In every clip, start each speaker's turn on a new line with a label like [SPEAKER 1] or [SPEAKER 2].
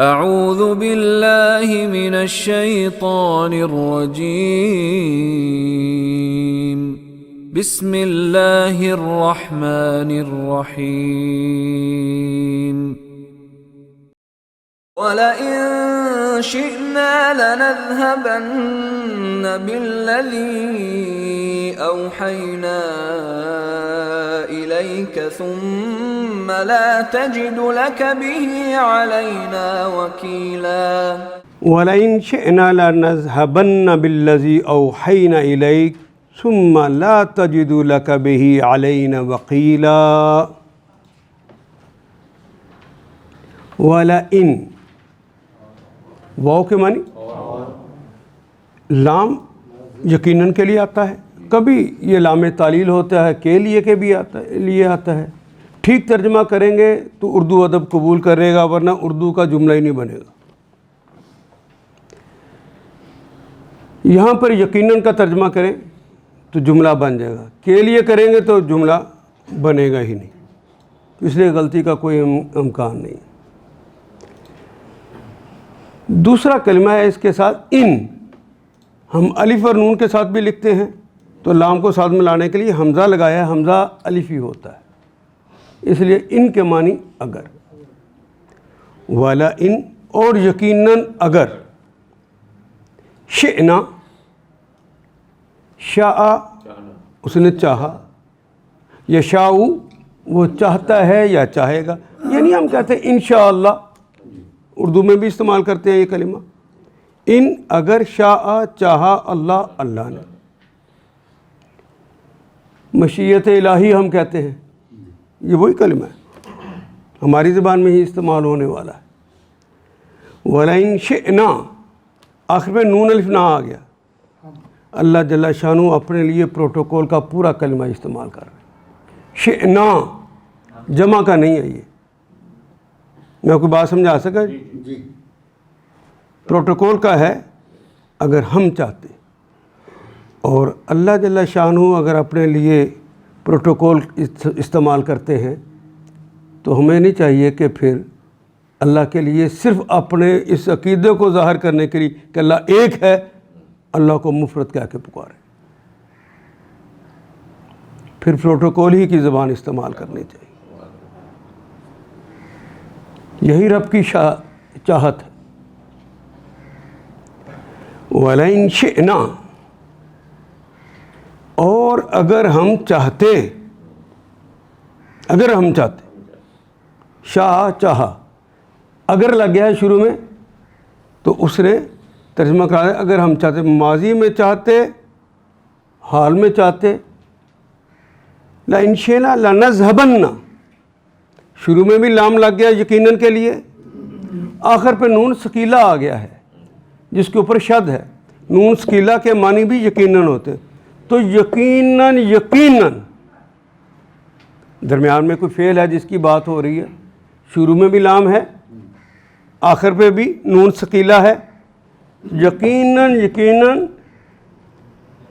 [SPEAKER 1] اعوذ باللہ من الشیطان الرجیم بسم اللہ الرحمن الرحیم وَلَئِن شِئْنَا لَنَذْهَبَنَّ بِالَّذِي أَوْحَيْنَا إِلَيْكَ ثُمَّ لَا تَجِدُ لَكَ بِهِ عَلَيْنَا وَكِيلًا
[SPEAKER 2] وَلَئِن شِئْنَا لَنَذْهَبَنَّ بِالَّذِي أَوْحَيْنَا إِلَيْكَ ثُمَّ لَا تَجِدُ لَكَ بِهِ عَلَيْنَا وَكِيلًا وَلَئِن واو کے معنی لام یقیناً کے لیے آتا ہے، کبھی یہ لام تعلیل ہوتا ہے کے لیے کے بھی آتا ہے۔ ٹھیک ترجمہ کریں گے تو اردو ادب قبول کرے گا، ورنہ اردو کا جملہ ہی نہیں بنے گا۔ یہاں پر یقیناً کا ترجمہ کریں تو جملہ بن جائے گا، کے لیے کریں گے تو جملہ بنے گا ہی نہیں، اس لیے غلطی کا کوئی امکان نہیں۔ دوسرا کلمہ ہے اس کے ساتھ ان، ہم الف اور نون کے ساتھ بھی لکھتے ہیں تو لام کو ساتھ میں لانے کے لیے حمزہ لگایا ہے، حمزہ الف ہی ہوتا ہے، اس لیے ان کے معنی اگر، والا ان اور یقیناً اگر، شئنا شاء اس نے چاہا، یشاء وہ چاہتا ہے یا چاہے گا، یعنی ہم کہتے ہیں انشاءاللہ، اردو میں بھی استعمال کرتے ہیں یہ کلمہ، ان اگر شاء چاہا اللہ، اللہ نے، مشیت الہی ہم کہتے ہیں، یہ وہی کلمہ ہے، ہماری زبان میں ہی استعمال ہونے والا ہے۔ وَلَئِن شِئْنَا آخر میں نون الف نہ آ گیا، اللہ جل شانہ اپنے لیے پروٹوکول کا پورا کلمہ استعمال کر رہے ہیں۔ شئنا جمع کا نہیں ہے، یہ میں کوئی بات سمجھا سکا؟ جی پروٹوکول کا ہے، اگر ہم چاہتے، اور اللہ جل شانہ اگر اپنے لیے پروٹوکول استعمال کرتے ہیں تو ہمیں نہیں چاہیے کہ پھر اللہ کے لیے صرف اپنے اس عقیدے کو ظاہر کرنے کے لیے کہ اللہ ایک ہے، اللہ کو مفرد کہہ کے پکارے، پھر پروٹوکول ہی کی زبان استعمال کرنی چاہیے۔ یہی رب کی چاہت ہے۔ وَلَئِن شِئْنَا اور اگر ہم چاہتے، شاہ چاہا، اگر لگ گیا ہے شروع میں تو اس نے ترجمہ کرا ہے اگر ہم چاہتے، ماضی میں چاہتے، حال میں چاہتے۔ لَئِن شِئْنَا لَنَذْهَبَنَّ شروع میں بھی لام لگ گیا یقیناً کے لیے، آخر پہ نون ثقیلہ آ گیا ہے جس کے اوپر شد ہے، نون ثقیلہ کے معنی بھی یقیناً ہوتے ہیں، تو یقیناً درمیان میں کوئی فعل ہے جس کی بات ہو رہی ہے، شروع میں بھی لام ہے، آخر پہ بھی نون ثقیلہ ہے، یقیناً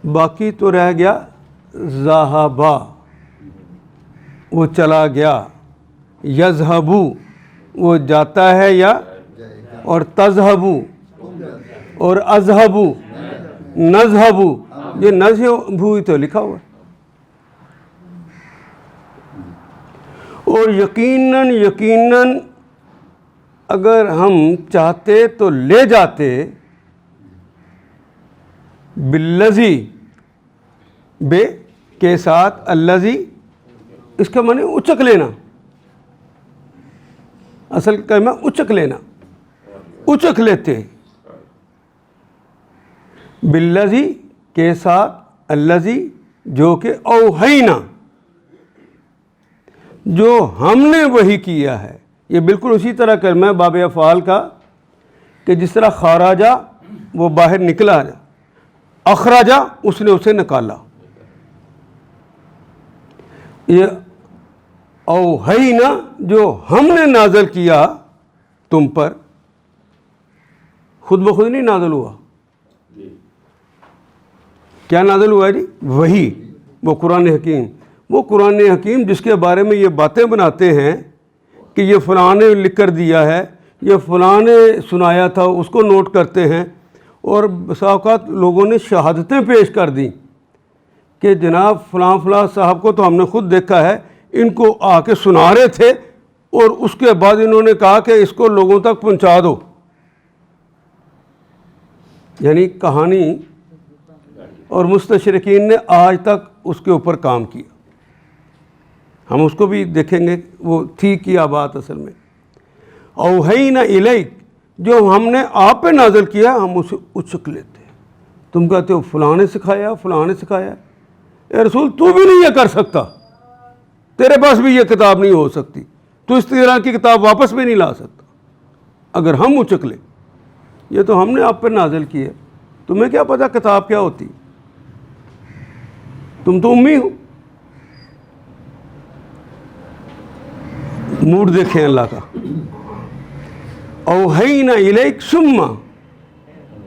[SPEAKER 2] باقی تو رہ گیا ذہبا وہ چلا گیا، یذہبو وہ جاتا ہے یا، اور تذہبو اور اذہبو نذہبو، یہ نذہبو ہی تو لکھا ہوا ہے، اور یقیناً اگر ہم چاہتے تو لے جاتے، بالذی بے کے ساتھ الذی، اس کا معنی اچک لینا، اصل کلمہ اچک لینا، اچک لیتے، بالذی کے ساتھ الذی جو کہ اوحینا جو ہم نے وہی کیا ہے، یہ بالکل اسی طرح کلمہ باب افعال کا کہ جس طرح خراجہ وہ باہر نکلا، اخراجہ اس نے اسے نکالا، یہ اوحینا جو ہم نے نازل کیا تم پر، خود بخود نہیں نازل ہوا، کیا نازل ہوا ہے جی؟ وہی، وہ قرآن حکیم، وہ قرآن حکیم جس کے بارے میں یہ باتیں بناتے ہیں کہ یہ فلاں نے لکھ کر دیا ہے، یہ فلاں نے سنایا تھا، اس کو نوٹ کرتے ہیں، اور بسا اوقات لوگوں نے شہادتیں پیش کر دیں کہ جناب فلاں فلاں صاحب کو تو ہم نے خود دیکھا ہے، ان کو آ کے سنا رہے تھے اور اس کے بعد انہوں نے کہا کہ اس کو لوگوں تک پہنچا دو. یعنی کہانی، اور مستشرقین نے آج تک اس کے اوپر کام کیا. ہم اس کو بھی دیکھیں گے وہ تھی کیا بات اصل میں. اوحینا الیک، جو ہم نے آپ پہ نازل کیا ہم اسے اچک لیتے ہیں. تم کہتے ہو فلاں نے سکھایا، فلاں نے سکھایا. اے رسول تو بھی نہیں یہ کر سکتا، تیرے پاس بھی یہ کتاب نہیں ہو سکتی، تو اس طرح کی کتاب واپس بھی نہیں لا سکتا. اگر ہم اچک لیں، یہ تو ہم نے آپ پر نازل کی ہے، تمہیں کیا پتا کتاب کیا ہوتی، تم تو امی ہو. موڈ دیکھیں اللہ کا. اوحینا الیک ثم،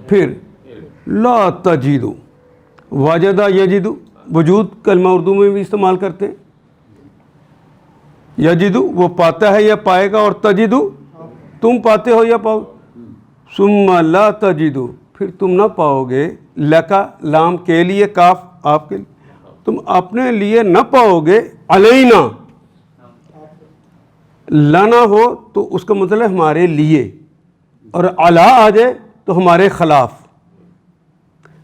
[SPEAKER 2] پھر لا تجدو، واجدہ یجدو، وجود کلمہ اردو میں بھی استعمال کرتے ہیں. یجدو وہ پاتا ہے یا پائے گا، اور تجدو تم پاتے ہو یا پاؤ. ثم لا تجدو، پھر تم نہ پاؤ گے، لکا لام کے لیے، کاف آپ کے لیے، تم اپنے لیے نہ پاؤ گے، علینا لانا ہو تو اس کا مطلب ہے ہمارے لیے، اور علا آ جائے تو ہمارے خلاف.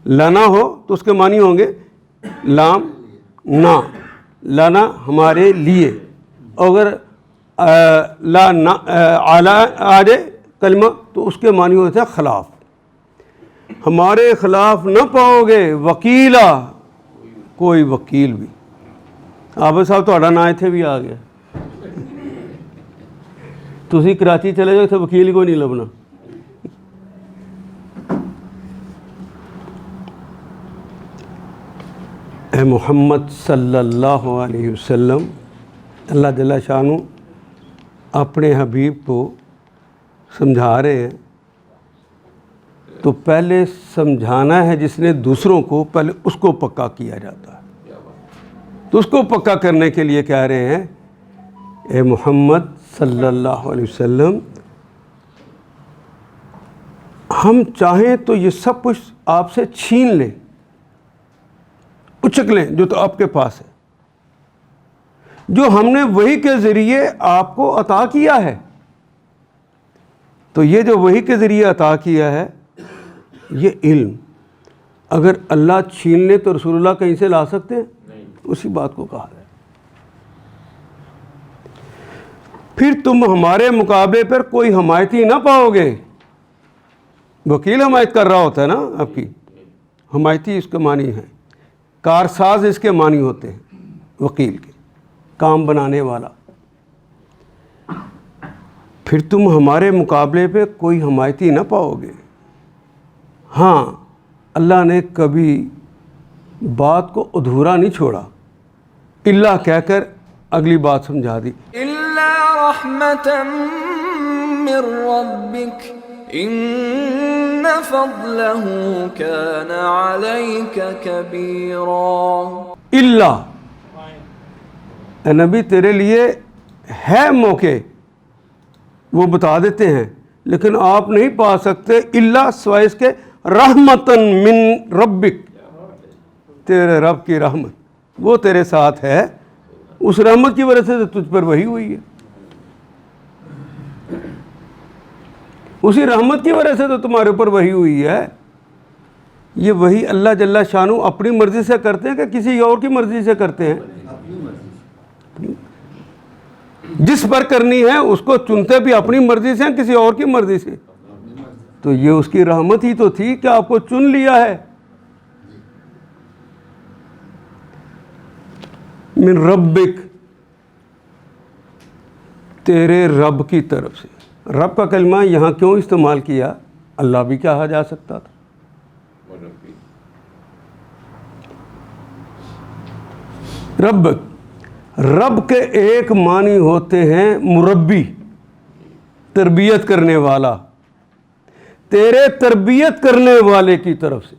[SPEAKER 2] لانا ہو تو اس کے معنی ہوں گے لام نا، لانا ہمارے لیے. اگر علا آ جائے کلمہ تو اس کے معنی ہوتا ہے خلاف. ہمارے خلاف نہ پاؤ گے وکیلا، کوئی وکیل بھی. عابد صاحب تھوڑا نا اتنے بھی آ گیا. تسی کراچی چلے جاؤ اتنے وکیل کوئی نہیں لبنا. اے محمد صلی اللہ علیہ وسلم، اللہ جل شانہ اپنے حبیب کو سمجھا رہے ہیں، تو پہلے سمجھانا ہے جس نے دوسروں کو، پہلے اس کو پکا کیا جاتا ہے. تو اس کو پکا کرنے کے لیے کہہ رہے ہیں اے محمد صلی اللہ علیہ وسلم، ہم چاہیں تو یہ سب کچھ آپ سے چھین لیں، اچک لیں جو تو آپ کے پاس ہے، جو ہم نے وحی کے ذریعے آپ کو عطا کیا ہے. تو یہ جو وحی کے ذریعے عطا کیا ہے یہ علم، اگر اللہ چھین لے تو رسول اللہ کہیں سے لا سکتے ہیں؟ اسی بات کو کہا ہے. پھر تم ہمارے مقابلے پر کوئی حمایتی نہ پاؤ گے. وکیل حمایت کر رہا ہوتا ہے نا آپ کی، حمایتی اس کے معنی ہے، کارساز اس کے معنی ہوتے ہیں وکیل کے، کام بنانے والا. پھر تم ہمارے مقابلے پہ کوئی حمایتی نہ پاؤ گے. ہاں، اللہ نے کبھی بات کو ادھورا نہیں چھوڑا، اللہ کہہ کر اگلی بات سمجھا دی.
[SPEAKER 1] إلا رحمة من ربك إن فضله كان عليك كبيرا.
[SPEAKER 2] اللہ، اے نبی تیرے لیے ہے موقع، وہ بتا دیتے ہیں، لیکن آپ نہیں پا سکتے الا سوائے اس کے رحمتاً من ربک، تیرے رب کی رحمت وہ تیرے ساتھ ہے، اس رحمت کی وجہ سے تو تجھ پر وحی ہوئی ہے، اسی رحمت کی وجہ سے تو تمہارے اوپر وحی ہوئی ہے. یہ وحی اللہ جل شانہ اپنی مرضی سے کرتے ہیں کہ کسی اور کی مرضی سے کرتے ہیں؟ جس پر کرنی ہے اس کو چنتے بھی اپنی مرضی سے ہیں کسی اور کی مرضی سے. تو یہ اس کی رحمت ہی تو تھی کہ آپ کو چن لیا ہے. من ربک، تیرے رب کی طرف سے. رب کا کلمہ یہاں کیوں استعمال کیا؟ اللہ بھی کہا جا سکتا تھا. رب، رب کے ایک معنی ہوتے ہیں مربی، تربیت کرنے والا. تیرے تربیت کرنے والے کی طرف سے.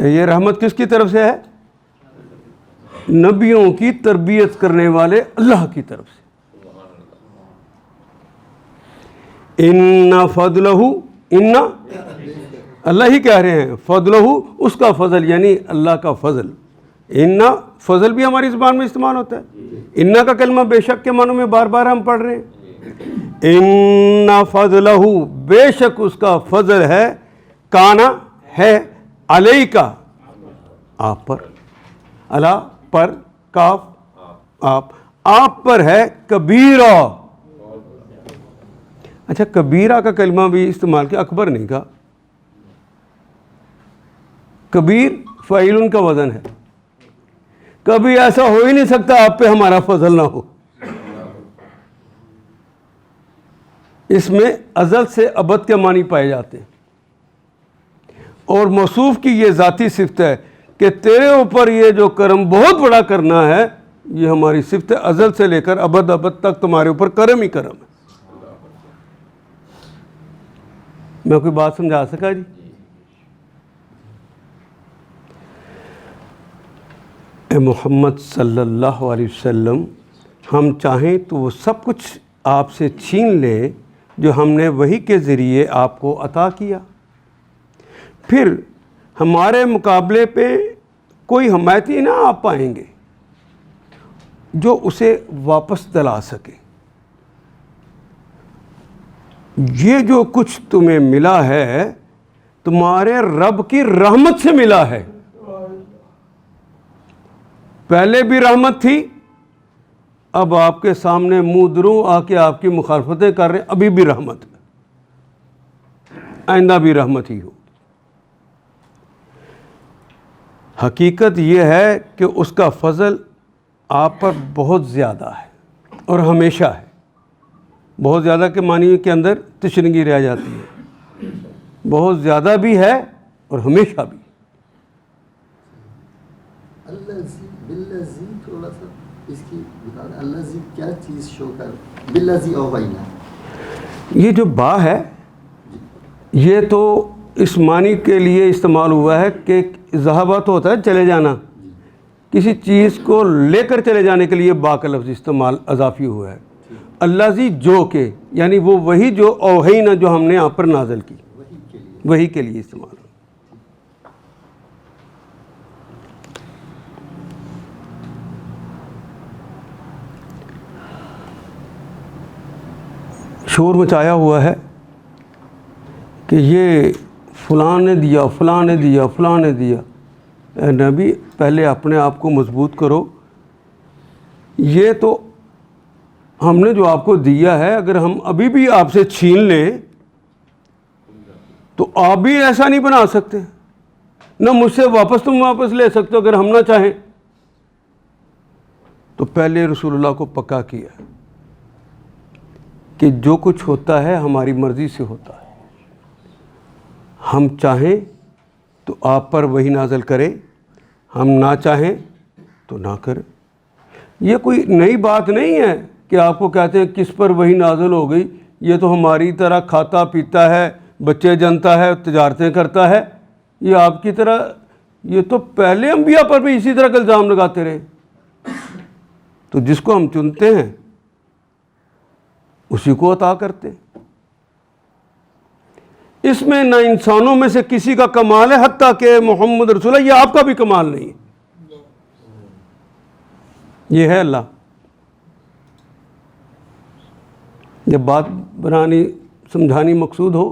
[SPEAKER 2] یہ رحمت کس کی طرف سے ہے؟ نبیوں کی تربیت کرنے والے اللہ کی طرف سے. ان فضلہ، ان اللہ ہی کہہ رہے ہیں، فضلہ اس کا فضل یعنی اللہ کا فضل. ان فضل بھی ہماری زبان میں استعمال ہوتا ہے. ان کا کلمہ بے شک کے معنوں میں بار بار ہم پڑھ رہے ہیں. ان فضلہ بے شک اس کا فضل ہے، کانا ہے، علیکا آپ پر، اللہ پر، کاف آپ پر ہے، کبیرہ. اچھا کبیرہ کا کلمہ بھی استعمال کیا، اکبر نہیں کہا. کبیر فاعل کا وزن ہے. کبھی ایسا ہو ہی نہیں سکتا آپ پہ ہمارا فضل نہ ہو. اس میں ازل سے ابد کے معنی پائے جاتے ہیں، اور موصوف کی یہ ذاتی صفت ہے کہ تیرے اوپر یہ جو کرم بہت بڑا کرنا ہے، یہ ہماری صفت ہے. ازل سے لے کر ابد تک تمہارے اوپر کرم ہی کرم ہے. میں کوئی بات سمجھا سکا جی؟ اے محمد صلی اللہ علیہ وسلم، ہم چاہیں تو وہ سب کچھ آپ سے چھین لیں جو ہم نے وحی کے ذریعے آپ کو عطا کیا، پھر ہمارے مقابلے پہ کوئی حمایتی نہ آ پائیں گے جو اسے واپس دلا سکے. یہ جو کچھ تمہیں ملا ہے تمہارے رب کی رحمت سے ملا ہے. پہلے بھی رحمت تھی، اب آپ کے سامنے منہ دروں آ کے آپ کی مخالفتیں کر رہے ہیں، ابھی بھی رحمت ہے، آئندہ بھی رحمت ہی ہو. حقیقت یہ ہے کہ اس کا فضل آپ پر بہت زیادہ ہے اور ہمیشہ ہے. بہت زیادہ کے معنی کے اندر تشنگی رہ جاتی ہے. بہت زیادہ بھی ہے اور ہمیشہ بھی.
[SPEAKER 3] باللذی تھوڑا سا اس کی بتا دیں، اللذی کیا چیز شو کر، باللذی اوحینا،
[SPEAKER 2] یہ جو با ہے یہ تو اس معنی کے لیے استعمال ہوا ہے کہ ذہابہ تو ہوتا ہے چلے جانا، کسی چیز کو لے کر چلے جانے کے لیے با کا لفظ استعمال اضافی ہوا ہے. اللذی جو کہ یعنی وہ وہی جو اوحینا جو ہم نے آپ پر نازل کی، وہی کے لیے استعمال. شور مچایا ہوا ہے کہ یہ فلاں نے دیا، فلاں نے دیا، فلاں نے دیا. اے نبی پہلے اپنے آپ کو مضبوط کرو. یہ تو ہم نے جو آپ کو دیا ہے، اگر ہم ابھی بھی آپ سے چھین لیں تو آپ بھی ایسا نہیں بنا سکتے، نہ مجھ سے واپس تم واپس لے سکتے ہو اگر ہم نہ چاہیں. تو پہلے رسول اللہ کو پکا کیا کہ جو کچھ ہوتا ہے ہماری مرضی سے ہوتا ہے. ہم چاہیں تو آپ پر وہی نازل کرے، ہم نہ چاہیں تو نہ کریں. یہ کوئی نئی بات نہیں ہے کہ آپ کو کہتے ہیں کس پر وہی نازل ہو گئی، یہ تو ہماری طرح کھاتا پیتا ہے، بچے جنتا ہے، تجارتیں کرتا ہے. یہ آپ کی طرح، یہ تو پہلے انبیاء پر بھی اسی طرح کا الزام لگاتے رہے. تو جس کو ہم چنتے ہیں اسی کو عطا کرتے. اس میں نہ انسانوں میں سے کسی کا کمال ہے، حتیٰ کہ محمد رسول اللہ، یہ آپ کا بھی کمال نہیں ہے، یہ ہے اللہ. جب بات بنانی سمجھانی مقصود ہو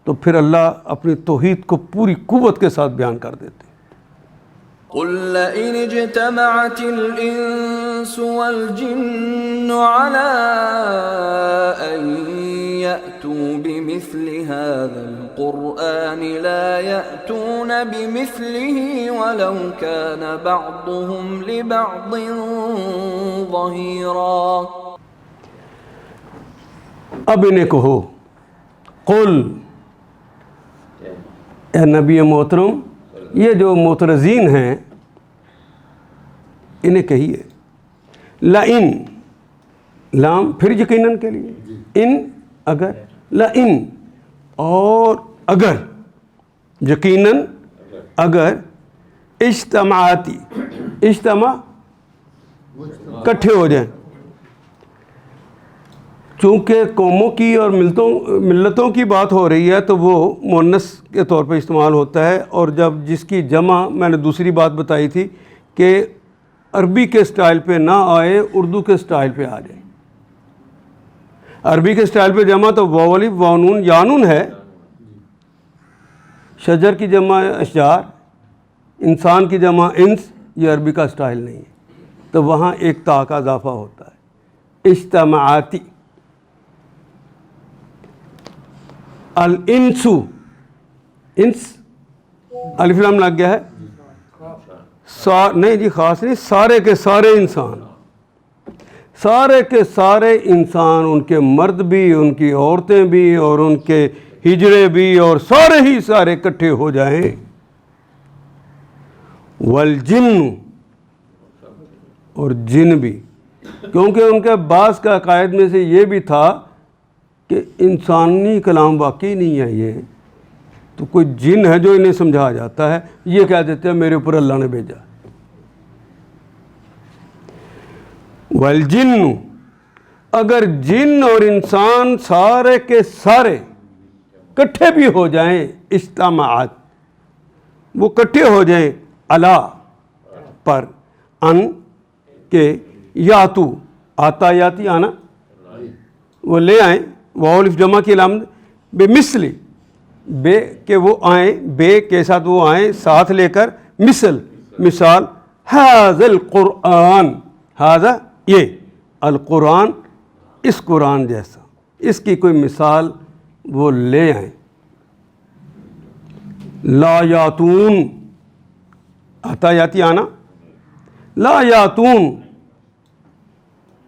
[SPEAKER 2] تو پھر اللہ اپنی توحید کو پوری قوت کے ساتھ بیان کر دیتے.
[SPEAKER 1] قل لئن اجتمعت الإنس والجن على أن يأتوا بمثل هذا القرآن لا يأتون بمثله ولو كان بعضهم لبعض ظهيرا.
[SPEAKER 2] اب انہیں کہو، قل اے نبی محترم، یہ جو معترضین ہیں انہیں کہیے، لئن، لام پھر یقیناً کے لیے، ان اگر، لئن اور اگر، یقیناً اگر، اجتماعاتی، اجتماع کٹھے ہو جائیں، چونکہ قوموں کی اور ملتوں کی بات ہو رہی ہے تو وہ مؤنث کے طور پہ استعمال ہوتا ہے، اور جب جس کی جمع میں نے دوسری بات بتائی تھی کہ عربی کے سٹائل پہ نہ آئے، اردو کے سٹائل پہ آ جائے۔ عربی کے سٹائل پہ جمع تو واو الف واو نون یا نون ہے، شجر کی جمع اشجار، انسان کی جمع انس، یہ عربی کا سٹائل نہیں ہے، تو وہاں ایک تا کا اضافہ ہوتا ہے۔ اجتماعاتی، الانسو، انس الف لام لگ گیا ہے، نہیں جی خاص نہیں، سارے کے سارے انسان، سارے کے سارے انسان، ان کے مرد بھی، ان کی عورتیں بھی، اور ان کے ہجڑے بھی، اور سارے ہی سارے اکٹھے ہو جائیں۔ والجن، اور جن بھی، کیونکہ ان کے بعض کا عقائد میں سے یہ بھی تھا کہ انسانی کلام واقعی نہیں ہے، یہ تو کوئی جن ہے جو انہیں سمجھا جاتا ہے، یہ کہہ دیتے ہیں میرے اوپر اللہ نے بھیجا۔ والجن، اگر جن اور انسان سارے کے سارے کٹھے بھی ہو جائیں، اجتماعات، وہ کٹھے ہو جائیں علا پر، ان کے یاتو، آتا یاتی آنا، وہ لے آئیں، واو الف جمع کی علامت، بے مثلی، بے کہ وہ آئیں، بے کے ساتھ وہ آئیں ساتھ لے کر، مثل مثال، ھذا القرآن، ھذا یہ، القرآن اس قرآن جیسا، اس کی کوئی مثال وہ لے آئیں۔ لا یاتون، آتا یاتی آنا، لا یاتون،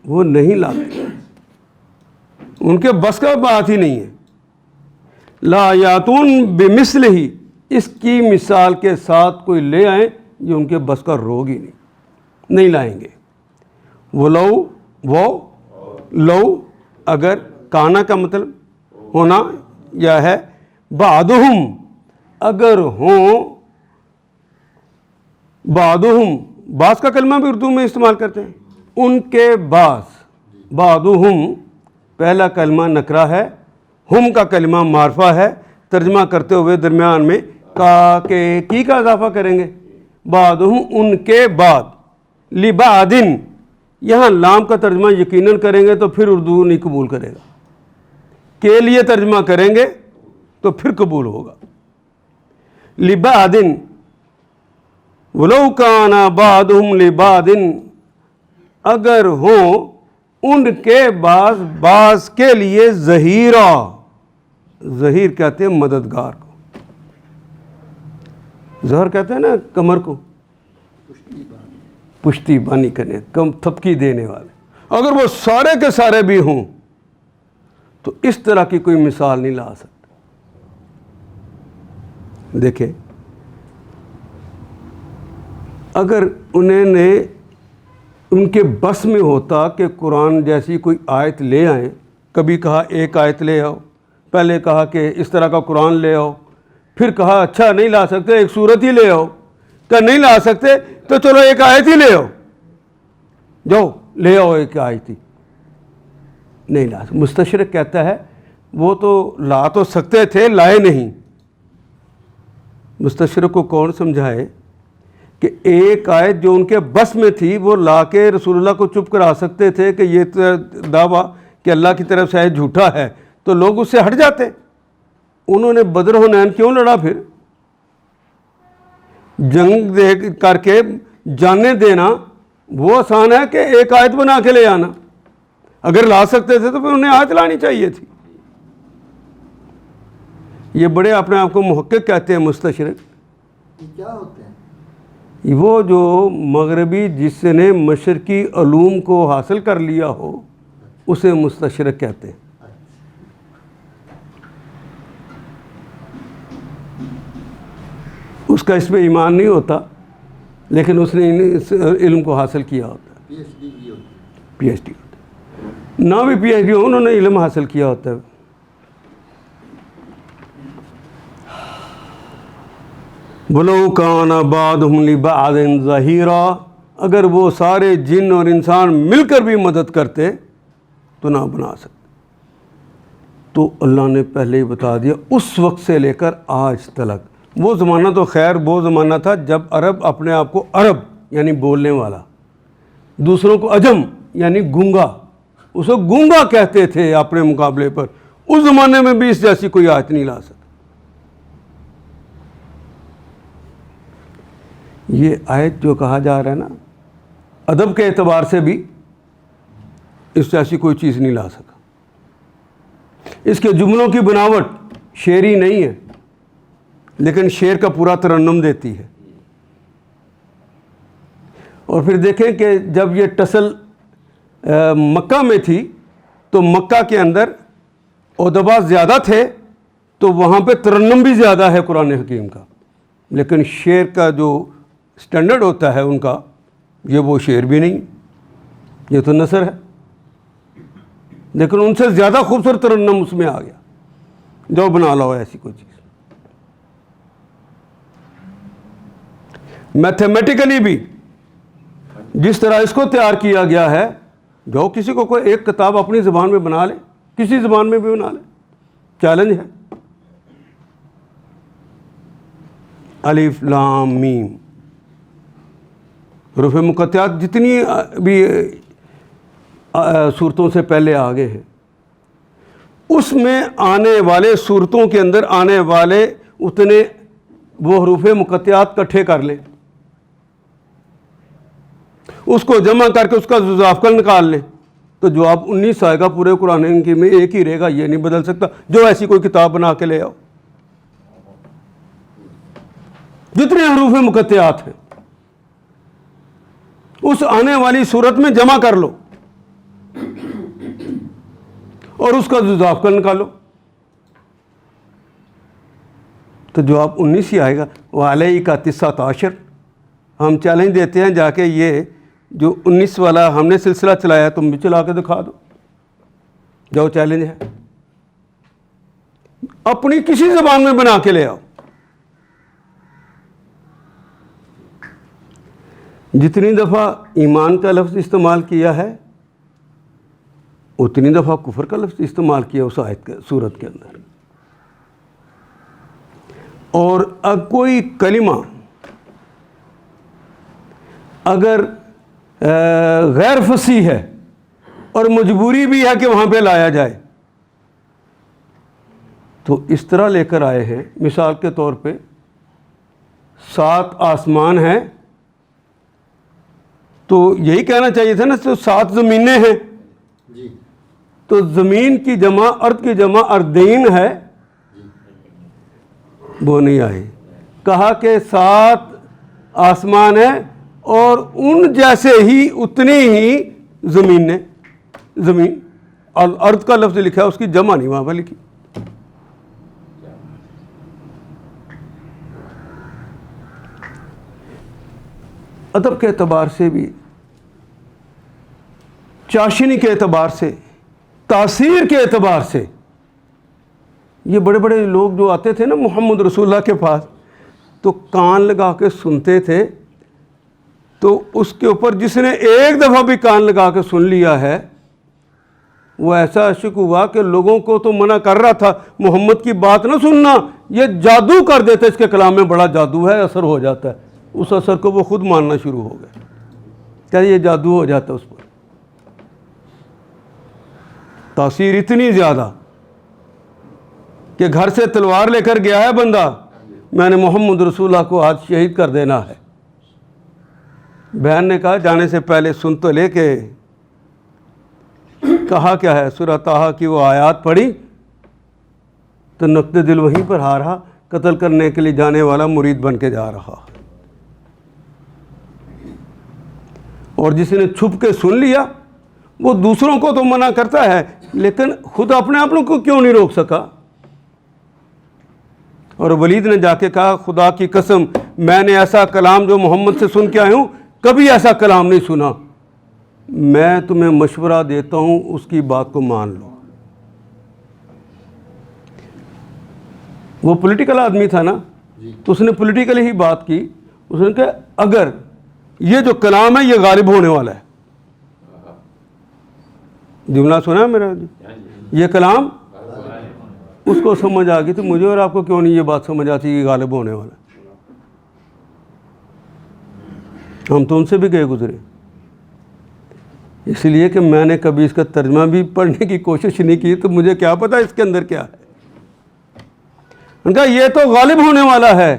[SPEAKER 2] وہ نہیں لاتے، ان کے بس کا بات ہی نہیں ہے۔ لا یاتون بمثلہ، اس کی مثال کے ساتھ کوئی لے آئیں، جو ان کے بس کا روگ ہی نہیں لائیں گے۔ وہ لو اگر کانا کا مطلب ہونا یا ہے، بعضہم اگر ہوں، بعضہم بعض کا کلمہ بھی اردو میں استعمال کرتے ہیں، ان کے بعضہم پہلا کلمہ نکرہ ہے، ہم کا کلمہ معرفہ ہے، ترجمہ کرتے ہوئے درمیان میں کا کے کی کا اضافہ کریں گے، بعضہم ان کے بعد، لبعضن یہاں لام کا ترجمہ یقیناً کریں گے تو پھر اردو نہیں قبول کرے گا، کے لیے ترجمہ کریں گے تو پھر قبول ہوگا۔ لبعضن، ولو کان بعضہم لبعضن، اگر ہوں ان کے بعض کے لیے ظہیرا، ظہیر کہتے ہیں مددگار کو، ظہر کہتے ہیں نا کمر کو، پشتی بانی کرنے، کم تھپکی دینے والے، اگر وہ سارے کے سارے بھی ہوں تو اس طرح کی کوئی مثال نہیں لا سکتے۔ دیکھیں اگر انہوں نے ان کے بس میں ہوتا کہ قرآن جیسی کوئی آیت لے آئیں، کبھی کہا ایک آیت لے آؤ، پہلے کہا کہ اس طرح کا قرآن لے آؤ، پھر کہا اچھا نہیں لا سکتے ایک سورت ہی لے آؤ، کہ نہیں لا سکتے تو چلو ایک آیت ہی لے آؤ، جاؤ لے آؤ ایک آیت ہی، نہیں لا سکتے۔ مستشرق کہتا ہے وہ تو لا تو سکتے تھے، لائے نہیں۔ مستشرق کو کون سمجھائے کہ ایک آیت جو ان کے بس میں تھی وہ لا کے رسول اللہ کو چپ کرا سکتے تھے کہ یہ دعویٰ کہ اللہ کی طرف سے آیت جھوٹا ہے، تو لوگ اس سے ہٹ جاتے۔ انہوں نے بدر حنین کیوں لڑا؟ پھر جنگ کر کے جانیں دینا وہ آسان ہے کہ ایک آیت بنا کے لے آنا، اگر لا سکتے تھے تو پھر انہیں آیت لانی چاہیے تھی۔ یہ بڑے اپنے آپ کو محقق کہتے ہیں مستشرق۔
[SPEAKER 3] یہ کیا ہوتے ہیں؟
[SPEAKER 2] وہ جو مغربی جس نے مشرقی علوم کو حاصل کر لیا ہو اسے مستشرق کہتے ہیں۔ اس کا اس پہ ایمان نہیں ہوتا لیکن اس نے اس علم کو حاصل کیا ہوتا ہے،
[SPEAKER 3] پی ایچ ڈی کی ہوتی ہے۔
[SPEAKER 2] پی ایچ ڈی ہوتا ہے، نہ بھی پی ایچ ڈی ہو انہوں نے علم حاصل کیا ہوتا ہے۔ وَلَوْ كَانَ بَعْضُهُمْ لِبَعْضٍ ظَهِيرًا، اگر وہ سارے جن اور انسان مل کر بھی مدد کرتے تو نہ بنا سکتے۔ تو اللہ نے پہلے ہی بتا دیا اس وقت سے لے کر آج تک. وہ زمانہ تو خیر وہ زمانہ تھا جب عرب اپنے آپ کو عرب یعنی بولنے والا، دوسروں کو عجم یعنی گونگا، اس کو گونگا کہتے تھے اپنے مقابلے پر. اس زمانے میں بھی اس جیسی کوئی آیت نہیں لا سکتا. یہ آیت جو کہا جا رہا ہے نا، ادب کے اعتبار سے بھی اس جیسی کوئی چیز نہیں لا سکا. اس کے جملوں کی بناوٹ شعری نہیں ہے، لیکن شعر کا پورا ترنم دیتی ہے. اور پھر دیکھیں کہ جب یہ ٹسل مکہ میں تھی تو مکہ کے اندر ادبا زیادہ تھے تو وہاں پہ ترنم بھی زیادہ ہے قرآن حکیم کا، لیکن شعر کا جو سٹینڈرڈ ہوتا ہے ان کا، یہ وہ شعر بھی نہیں، یہ تو نثر ہے. لیکن ان سے زیادہ خوبصورت ترنم اس میں آ گیا. جو بنا لاؤ ایسی کوئی چیز. میتھمیٹیکلی بھی جس طرح اس کو تیار کیا گیا ہے، جو کسی کو کوئی ایک کتاب اپنی زبان میں بنا لے، کسی زبان میں بھی بنا لے، چیلنج ہے. الف لام میم حروف مقطعات جتنی بھی صورتوں سے پہلے آگے ہیں، اس میں آنے والے صورتوں کے اندر آنے والے اتنے وہ حروف مقطعات کٹھے کر لیں، اس کو جمع کر کے اس کا ضافقل نکال لیں، تو جواب 19 آئے گا. پورے قرآن حکیم میں ایک ہی رہے گا، یہ نہیں بدل سکتا. جو ایسی کوئی کتاب بنا کے لے آؤ، جتنے حروف مقطعات ہیں اس آنے والی صورت میں جمع کر لو اور اس کا ضافقل نکالو، تو جواب 19 ہی آئے گا. وعلیہ کا 19. ہم چیلنج دیتے ہیں جا کے یہ جو 19 والا ہم نے سلسلہ چلایا تم بھی چلا کے دکھا دو. جو چیلنج ہے اپنی کسی زبان میں بنا کے لے آؤ. جتنی دفعہ ایمان کا لفظ استعمال کیا ہے اتنی دفعہ کفر کا لفظ استعمال کیا اس آیت کے صورت کے اندر. اور اب کوئی کلمہ اگر غیر فصیح ہے اور مجبوری بھی ہے کہ وہاں پہ لایا جائے تو اس طرح لے کر آئے ہیں. مثال کے طور پہ 7 آسمان ہیں تو یہی کہنا چاہیے تھا نا تو 7 زمینیں ہیں.
[SPEAKER 3] جی
[SPEAKER 2] تو زمین کی جمع ارض کی جمع اردین ہے، وہ نہیں آئی. کہا کہ 7 آسمان ہیں اور ان جیسے ہی اتنی ہی زمین اور ارض کا لفظ لکھا ہے، اس کی جمع نہیں وہاں پہ لکھی. ادب کے اعتبار سے بھی، چاشنی کے اعتبار سے، تاثیر کے اعتبار سے، یہ بڑے بڑے لوگ جو آتے تھے نا محمد رسول اللہ کے پاس تو کان لگا کے سنتے تھے، تو اس کے اوپر جس نے ایک دفعہ بھی کان لگا کے سن لیا ہے وہ ایسا عاشق ہوا کہ لوگوں کو تو منع کر رہا تھا محمد کی بات نہ سننا، یہ جادو کر دیتے، اس کے کلام میں بڑا جادو ہے، اثر ہو جاتا ہے. اس اثر کو وہ خود ماننا شروع ہو گئے. کیا یہ جادو ہو جاتا ہے اس پر؟ تاثیر اتنی زیادہ کہ گھر سے تلوار لے کر گیا ہے بندہ، میں نے محمد رسول اللہ کو آج شہید کر دینا ہے. بہن نے کہا جانے سے پہلے سن تو لے کے کہا کیا ہے. سورہ طٰہٰ کی وہ آیات پڑھی تو نقطۂ دل وہیں پر آ رہا، قتل کرنے کے لیے جانے والا مرید بن کے جا رہا. اور جس نے چھپ کے سن لیا وہ دوسروں کو تو منع کرتا ہے لیکن خود اپنے آپ کو کیوں نہیں روک سکا. اور ولید نے جا کے کہا خدا کی قسم میں نے ایسا کلام جو محمد سے سن کے آیا ہوں کبھی ایسا کلام نہیں سنا، میں تمہیں مشورہ دیتا ہوں اس کی بات کو مان لو. وہ پولیٹیکل آدمی تھا نا، تو اس نے پولیٹیکل ہی بات کی. اس نے کہا اگر یہ جو کلام ہے یہ غالب ہونے والا ہے، جملہ سنا ہے میرا، یہ کلام اس کو سمجھ آ گئی تو مجھے اور آپ کو کیوں نہیں یہ بات سمجھ آتی کہ غالب ہونے والا؟ ہم تو ان سے بھی گئے گزرے، اس لیے کہ میں نے کبھی اس کا ترجمہ بھی پڑھنے کی کوشش نہیں کی، تو مجھے کیا پتہ اس کے اندر کیا ہے۔ ان کا یہ تو غالب ہونے والا ہے،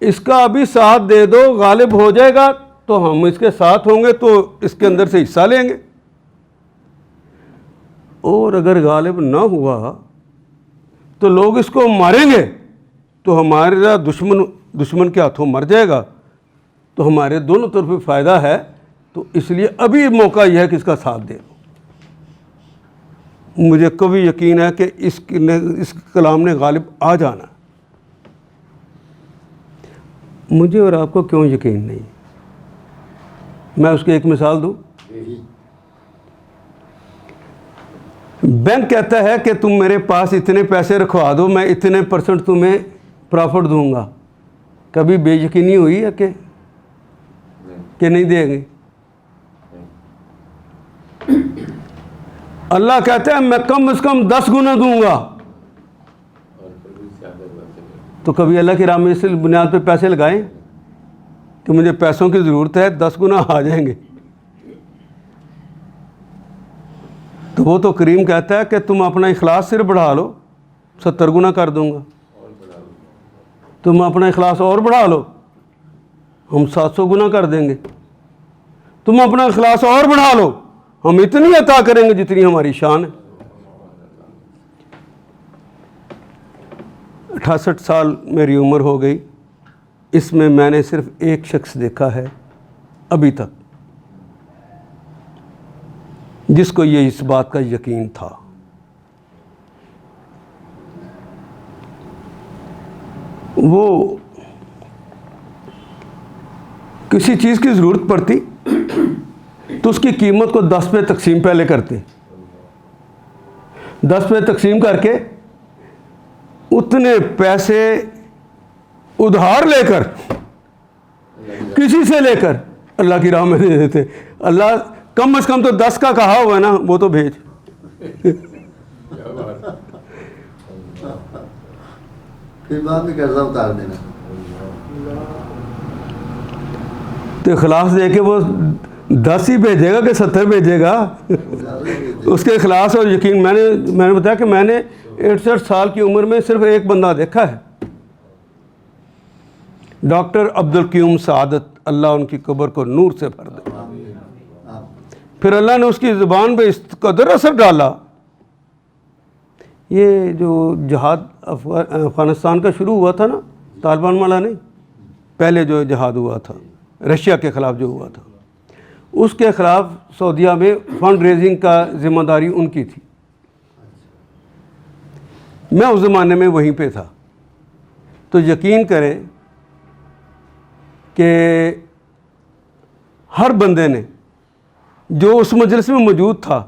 [SPEAKER 2] اس کا ابھی ساتھ دے دو، غالب ہو جائے گا تو ہم اس کے ساتھ ہوں گے، تو اس کے اندر سے حصہ لیں گے، اور اگر غالب نہ ہوا تو لوگ اس کو ماریں گے، تو ہمارا دشمن کے ہاتھوں مر جائے گا، تو ہمارے دونوں طرف فائدہ ہے، تو اس لیے ابھی موقع یہ ہے کہ اس کا ساتھ دے دو۔ مجھے کبھی یقین ہے کہ اس کلام نے غالب آ جانا، مجھے اور آپ کو کیوں یقین نہیں؟ میں اس کی ایک مثال دوں۔ بینک کہتا ہے کہ تم میرے پاس اتنے پیسے رکھوا دو، میں اتنے % تمہیں پرافٹ دوں گا، کبھی بے یقینی ہوئی ہے کہ نہیں دیں گے؟ اللہ کہتا ہے میں کم از کم 10 گنا دوں گا، تو کبھی اللہ کی راہ میں اس بنیاد پہ پیسے لگائیں کہ مجھے پیسوں کی ضرورت ہے، 10 گنا آ جائیں گے؟ تو وہ تو کریم کہتا ہے کہ تم اپنا اخلاص صرف بڑھا لو، 70 گنا کر دوں گا۔ تم اپنا اخلاص اور بڑھا لو، ہم 700 گنا کر دیں گے۔ تم اپنا اخلاص اور بڑھا لو، ہم اتنی عطا کریں گے جتنی ہماری شان ہے۔ 68 سال میری عمر ہو گئی، اس میں نے صرف ایک شخص دیکھا ہے ابھی تک جس کو یہ اس بات کا یقین تھا۔ وہ کسی چیز کی ضرورت پڑتی تو اس کی قیمت کو 10 پہ تقسیم پہلے کرتے، 10 پہ تقسیم کر کے اتنے پیسے ادھار لے کر، کسی سے لے کر اللہ کی راہ میں دے دیتے۔ اللہ کم از کم تو 10 کا کہا ہوا ہے نا، وہ تو بھیج۔
[SPEAKER 3] پھر بعد میں قرضہ اتار دینا،
[SPEAKER 2] تو اخلاص دے کے وہ 10 ہی بھیجے گا کہ 70 بھیجے گا؟ اس کے اخلاص اور یقین، میں نے بتایا کہ میں نے 68 سال کی عمر میں صرف ایک بندہ دیکھا ہے، ڈاکٹر عبدالقیوم سعادت، اللہ ان کی قبر کو نور سے بھر دے۔ پھر اللہ نے اس کی زبان پہ اس قدر اثر ڈالا، یہ جو جہاد افغانستان کا شروع ہوا تھا نا، طالبان والا نہیں، پہلے جو جہاد ہوا تھا رشیا کے خلاف جو ہوا تھا، اس کے خلاف سعودیہ میں فنڈ ریزنگ کا ذمہ داری ان کی تھی۔ میں اس زمانے میں وہیں پہ تھا، تو یقین کریں کہ ہر بندے نے جو اس مجلس میں موجود تھا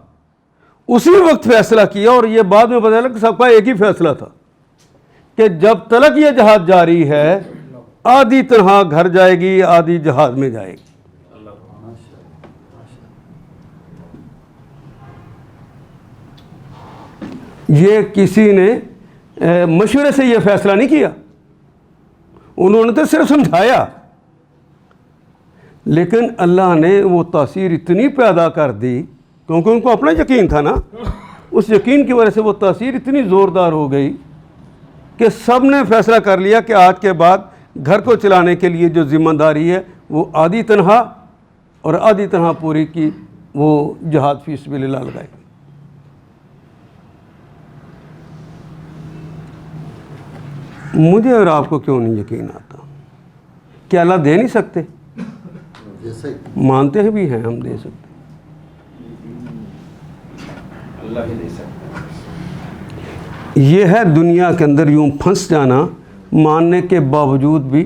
[SPEAKER 2] اسی وقت فیصلہ کیا، اور یہ بعد میں پتہ چلا کہ سب کا ایک ہی فیصلہ تھا کہ جب تلک یہ جہاد جاری ہے، آدھی تنہا گھر جائے گی، آدھی جہاد میں جائے گی۔ یہ کسی نے مشورے سے یہ فیصلہ نہیں کیا، انہوں نے تو صرف سمجھایا، لیکن اللہ نے وہ تاثیر اتنی پیدا کر دی، کیونکہ ان کو اپنا یقین تھا نا، اس یقین کی وجہ سے وہ تاثیر اتنی زوردار ہو گئی کہ سب نے فیصلہ کر لیا کہ آج کے بعد گھر کو چلانے کے لیے جو ذمہ داری ہے وہ آدھی تنہا اور آدھی تنہا پوری کی وہ جہاد فی سبیل اللہ لگائے۔ مجھے اور آپ کو کیوں نہیں یقین آتا کہ اللہ دے نہیں سکتے؟ مانتے ہیں بھی ہیں ہم دے سکتے،
[SPEAKER 4] اللہ ہی دے سکتا ہے۔
[SPEAKER 2] یہ ہے دنیا کے اندر یوں پھنس جانا، ماننے کے باوجود بھی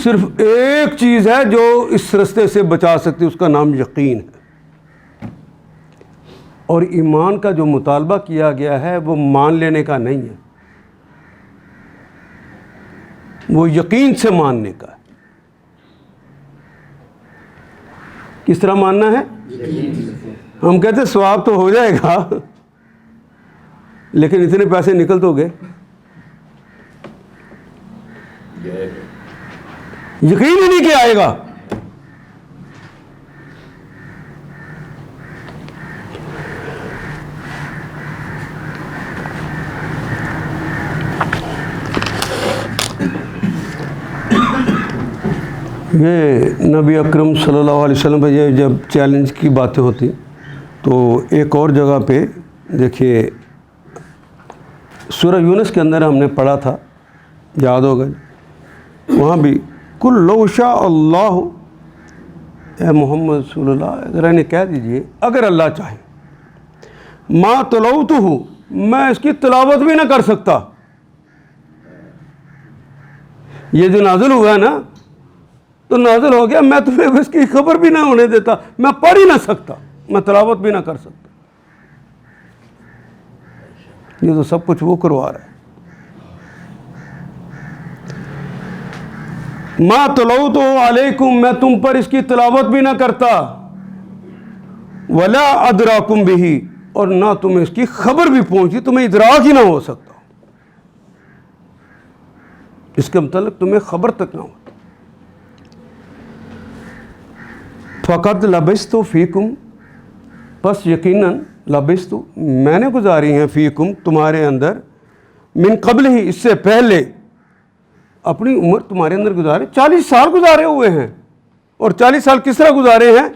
[SPEAKER 2] صرف ایک چیز ہے جو اس رستے سے بچا سکتی، اس کا نام یقین ہے۔ اور ایمان کا جو مطالبہ کیا گیا ہے وہ مان لینے کا نہیں ہے، وہ یقین سے ماننے کا ہے۔ کس طرح ماننا ہے؟ ہم کہتے ہیں ثواب تو ہو جائے گا، لیکن اتنے پیسے نکل تو گئے. یقین ہی نہیں کہ آئے گا. یہ نبی اکرم صلی اللہ علیہ وسلم پہ یہ جب چیلنج کی باتیں ہوتی تو ایک اور جگہ پہ دیکھیے سورہ یونس کے اندر ہم نے پڑھا تھا, یاد ہوگا, وہاں بھی کل لو شاء اللہ, اے محمد رسول اللہ ذرا انہیں کہہ دیجئے اگر اللہ چاہے, ما تلوتہ, میں اس کی تلاوت بھی نہ کر سکتا. یہ جو نازل ہوا ہے نا تو نازل ہو گیا, میں تمہیں اس کی خبر بھی نہ ہونے دیتا, میں پڑھ ہی نہ سکتا, میں تلاوت بھی نہ کر سکتا. یہ تو سب کچھ وہ کروا رہا ہے. ما تلوت علیکم, میں تم پر اس کی تلاوت بھی نہ کرتا, ولا ادراکم بہ, اور نہ تمہیں اس کی خبر بھی پہنچی, تمہیں ادراک ہی نہ ہو سکتا, اس کے متعلق تمہیں خبر تک نہ ہوتا. فقط لبثت فیکم, پس یقیناً لبثت, میں نے گزاری ہیں, فیکم, تمہارے اندر, من قبل ہی, اس سے پہلے, اپنی عمر تمہارے اندر گزارے, 40 سال گزارے ہوئے ہیں. اور 40 سال کس طرح گزارے ہیں؟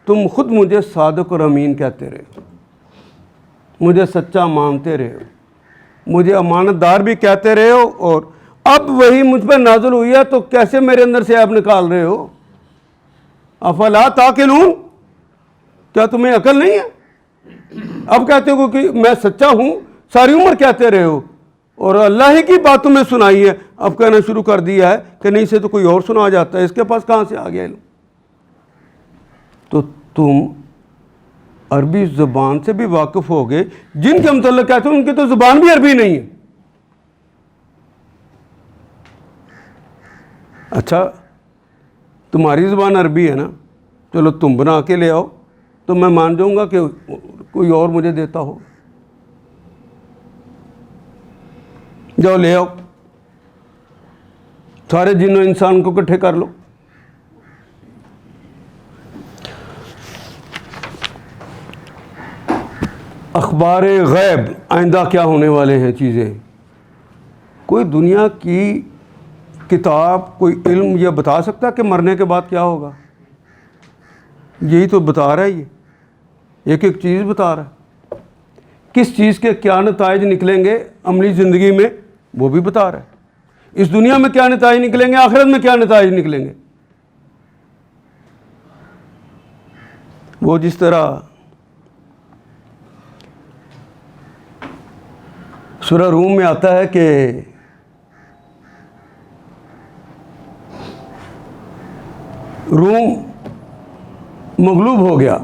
[SPEAKER 2] تم خود مجھے صادق اور امین کہتے رہے ہو, مجھے سچا مانتے رہے ہو, مجھے امانت دار بھی کہتے رہے ہو, اور اب وہی مجھ پر نازل ہوئی ہے تو کیسے میرے اندر سے عیب نکال رہے ہو؟ افلا تعقلون, کیا تمہیں عقل نہیں ہے؟ اب کہتے ہو کہ میں سچا ہوں, ساری عمر کہتے رہے ہو, اور اللہ ہی کی بات تمہیں سنائی ہے, اب کہنا شروع کر دیا ہے کہ نہیں سے تو کوئی اور سنا جاتا ہے, اس کے پاس کہاں سے آ گیا علم؟ تو تم عربی زبان سے بھی واقف ہو گئے, جن کے متعلق کہتے ہیں ان کی تو زبان بھی عربی نہیں ہے. اچھا تمہاری زبان عربی ہے نا, چلو تم بنا کے لے آؤ تو میں مان جاؤں گا کہ کوئی اور مجھے دیتا ہو. جاؤ لے آؤ, سارے جن و انسان کو اکٹھے کر لو. اخبار غیب, آئندہ کیا ہونے والے ہیں چیزیں, کوئی دنیا کی کتاب, کوئی علم یہ بتا سکتا کہ مرنے کے بعد کیا ہوگا؟ یہی تو بتا رہا ہے, یہ ایک ایک چیز بتا رہا ہے. کس چیز کے کیا نتائج نکلیں گے عملی زندگی میں وہ بھی بتا رہا ہے. اس دنیا میں کیا نتائج نکلیں گے, آخرت میں کیا نتائج نکلیں گے. وہ جس طرح سورہ روم میں آتا ہے کہ روم مغلوب ہو گیا,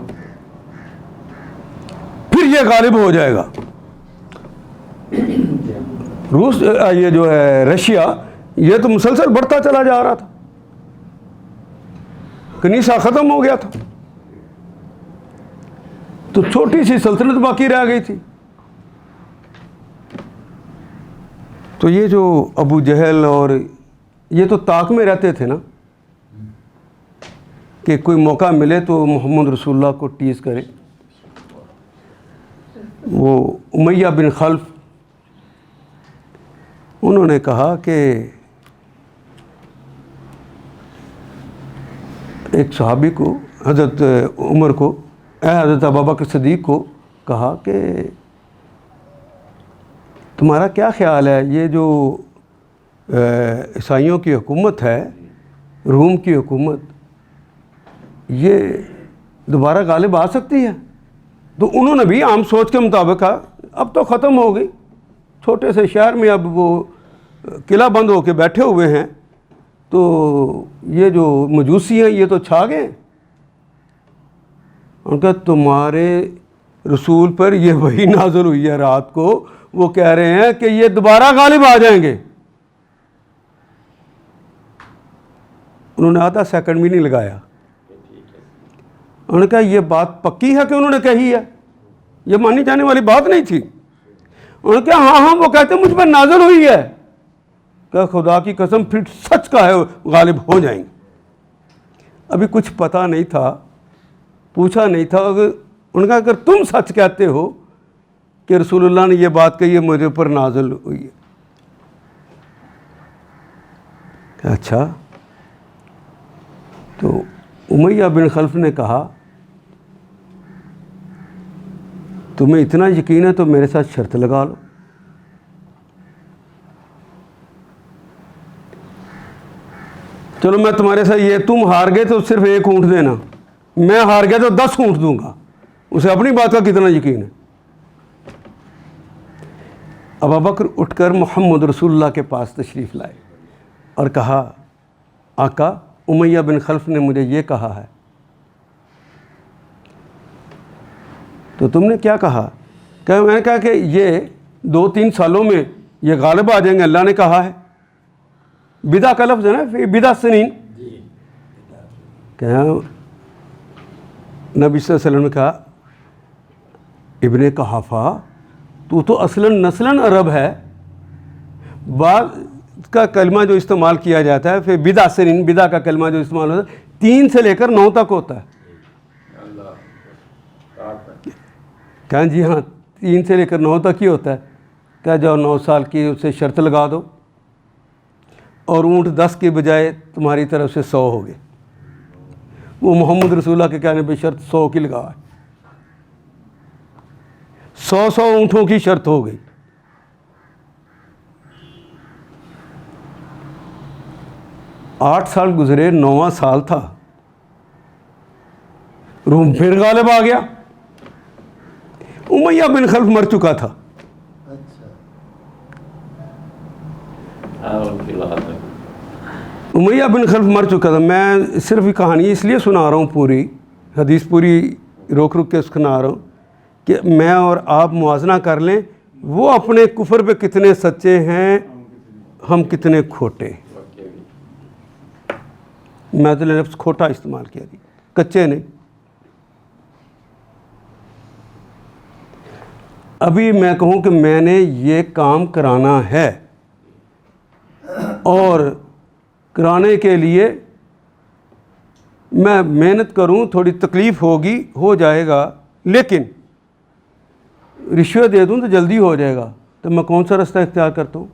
[SPEAKER 2] پھر یہ غالب ہو جائے گا. روس, یہ جو ہے رشیا, یہ تو مسلسل بڑھتا چلا جا رہا تھا, کنیسہ ختم ہو گیا تھا, تو چھوٹی سی سلطنت باقی رہ گئی تھی. تو یہ جو ابو جہل اور یہ تو طاق میں رہتے تھے نا, کہ کوئی موقع ملے تو محمد رسول اللہ کو ٹیز کرے. وہ امیہ بن خلف, انہوں نے کہا کہ ایک صحابی کو, حضرت عمر کو, حضرت ابوبکر صدیق کو کہا کہ تمہارا کیا خیال ہے, یہ جو عیسائیوں کی حکومت ہے, روم کی حکومت, یہ دوبارہ غالب آ سکتی ہے؟ تو انہوں نے بھی عام سوچ کے مطابق کہا اب تو ختم ہو گئی, چھوٹے سے شہر میں اب وہ قلعہ بند ہو کے بیٹھے ہوئے ہیں, تو یہ جو مجوسی ہیں یہ تو چھا گئے. ان کا تمہارے رسول پر یہ وحی نازل ہوئی ہے رات کو, وہ کہہ رہے ہیں کہ یہ دوبارہ غالب آ جائیں گے. انہوں نے آدھا سیکنڈ بھی نہیں لگایا, انہوں نے کہا یہ بات پکی ہے کہ انہوں نے کہی ہے, یہ مانی جانے والی بات نہیں تھی. انہوں نے کہا ہاں ہاں، وہ کہتے ہیں مجھ پر نازل ہوئی ہے. کہ خدا کی قسم پھر سچ کا ہے غالب ہو جائیں گے. ابھی کچھ پتہ نہیں تھا، پوچھا نہیں تھا. انہوں نے کہا اگر تم سچ کہتے ہو کہ رسول اللہ نے یہ بات کہی ہے مجھے اوپر نازل ہوئی ہے. کہ اچھا. تو امیہ بن خلف نے کہا تمہیں اتنا یقین ہے تو میرے ساتھ شرط لگا لو. چلو میں تمہارے ساتھ یہ، تم ہار گئے تو صرف 1 اونٹ دینا، میں ہار گیا تو 10 اونٹ دوں گا. اسے اپنی بات کا کتنا یقین ہے. ابوبکر اٹھ کر محمد رسول اللہ کے پاس تشریف لائے اور کہا آقا امیہ بن خلف نے مجھے یہ کہا ہے. تو تم نے کیا کہا؟ کہ میں نے کہا کہ یہ 2-3 سالوں میں یہ غالب آ جائیں گے، اللہ نے کہا ہے. بدا کا لفظ ہے نا، بدا سنین. کہ نبی صلی اللہ علیہ وسلم نے کہا ابن قحافہ تو اصلاً نسلاً عرب ہے. بعض کا کلمہ جو استعمال کیا جاتا ہے پھر بدا سنین، بدا کا کلمہ جو استعمال ہوتا ہے 3 سے لے کر 9 تک ہوتا ہے. کہاں جی ہاں 3 سے لے کر 9 تک ہی ہوتا ہے. کیا جاؤ 9 سال کی اسے شرط لگا دو اور اونٹ 10 کے بجائے تمہاری طرف سے 100 ہو گئے. وہ محمد رسول اللہ کے کہنے پہ شرط 100 کی لگا ہے. 100 اونٹوں کی شرط ہو گئی. آٹھ سال گزرے، 9واں سال تھا، روم پھر غالب آ گیا. امیہ بن خلف مر چکا تھا. امیہ بن خلف مر چکا تھا. میں صرف یہ کہانی اس لیے سنا رہا ہوں، پوری حدیث پوری روک کے سنا رہا ہوں کہ میں اور آپ موازنہ کر لیں وہ اپنے کفر پہ کتنے سچے ہیں، ہم کتنے کھوٹے. میں تو لفظ کھوٹا استعمال کیا جی، کچے نہیں. ابھی میں کہوں کہ میں نے یہ کام کرانا ہے اور کرانے کے لیے میں محنت کروں، تھوڑی تکلیف ہوگی، ہو جائے گا، لیکن رشوت دے دوں تو جلدی ہو جائے گا. تو میں کون سا راستہ اختیار کرتا ہوں؟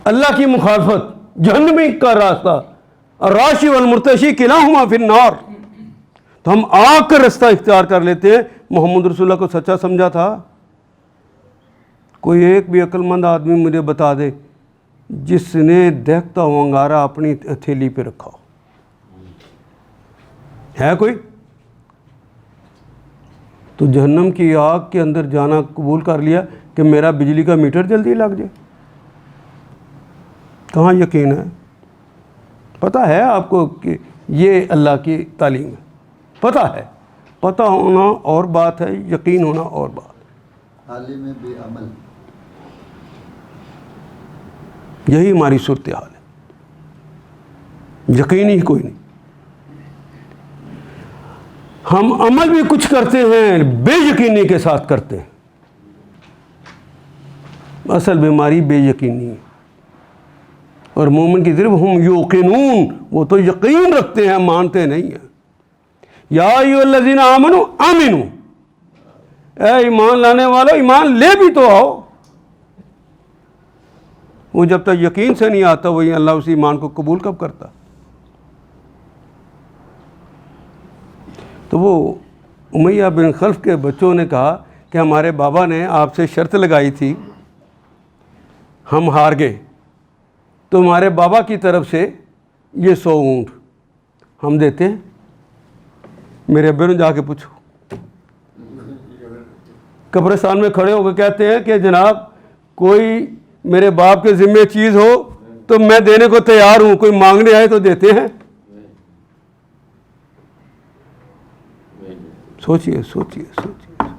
[SPEAKER 2] اللہ کی مخالفت، جہنمی کا راستہ. الراشی والمرتشی کلاہما فی النار. تو ہم آگ کا راستہ اختیار کر لیتے ہیں. محمد رسول اللہ کو سچا سمجھا تھا؟ کوئی ایک بھی عقل مند آدمی مجھے بتا دے جس نے دیکھتا ہوا انگارہ اپنی ہتھیلی پہ رکھا ہو. ہے کوئی؟ تو جہنم کی آگ کے اندر جانا قبول کر لیا کہ میرا بجلی کا میٹر جلدی لگ جائے. کہاں یقین ہے؟ پتہ ہے آپ کو کہ یہ اللہ کی تعلیم ہے. پتہ ہے، پتہ ہونا اور بات ہے، یقین ہونا اور بات.
[SPEAKER 3] عالم بے عمل،
[SPEAKER 2] یہی ہماری صورتحال ہے. یقین ہی کوئی نہیں. ہم عمل بھی کچھ کرتے ہیں بے یقینی کے ساتھ کرتے ہیں. اصل بیماری بے یقینی ہے. اور مومن کی طرف ہم یوقنون، وہ تو یقین رکھتے ہیں، مانتے نہیں ہیں. یا ایھا الذین آمنوا آمنو، اے ایمان لانے والو ایمان لے بھی تو آؤ. وہ جب تک یقین سے نہیں آتا وہی اللہ اس ایمان کو قبول کب کرتا. تو وہ امیہ بن خلف کے بچوں نے کہا کہ ہمارے بابا نے آپ سے شرط لگائی تھی، ہم ہار گئے، تو ہمارے بابا کی طرف سے یہ 100 اونٹ ہم دیتے ہیں. میرے ابے نے جا کے پوچھو. قبرستان میں کھڑے ہو کے کہتے ہیں کہ جناب کوئی میرے باپ کے ذمے چیز ہو تو میں دینے کو تیار ہوں، کوئی مانگنے آئے تو دیتے ہیں. سوچئے سوچئے سوچئے.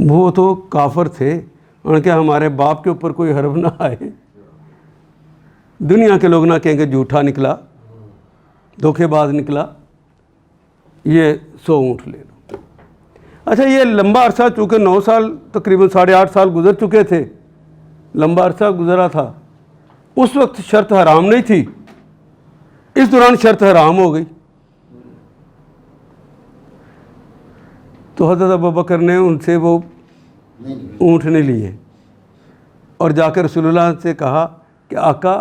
[SPEAKER 2] وہ تو کافر تھے، انہوں نے کہا ہمارے باپ کے اوپر کوئی حرف نہ آئے، دنیا کے لوگ نہ کہیں کہ جھوٹا نکلا، دھوکے باز نکلا، یہ 100 اونٹ لے لو. اچھا یہ لمبا عرصہ چونکہ 9 سال تقریباً 8.5 سال گزر چکے تھے، لمبا عرصہ گزرا تھا، اس وقت شرط حرام نہیں تھی، اس دوران شرط حرام ہو گئی، تو حضرت ابوبکر نے ان سے وہ اونٹ نہیں لیے اور جا کے رسول اللہ سے کہا کہ آقا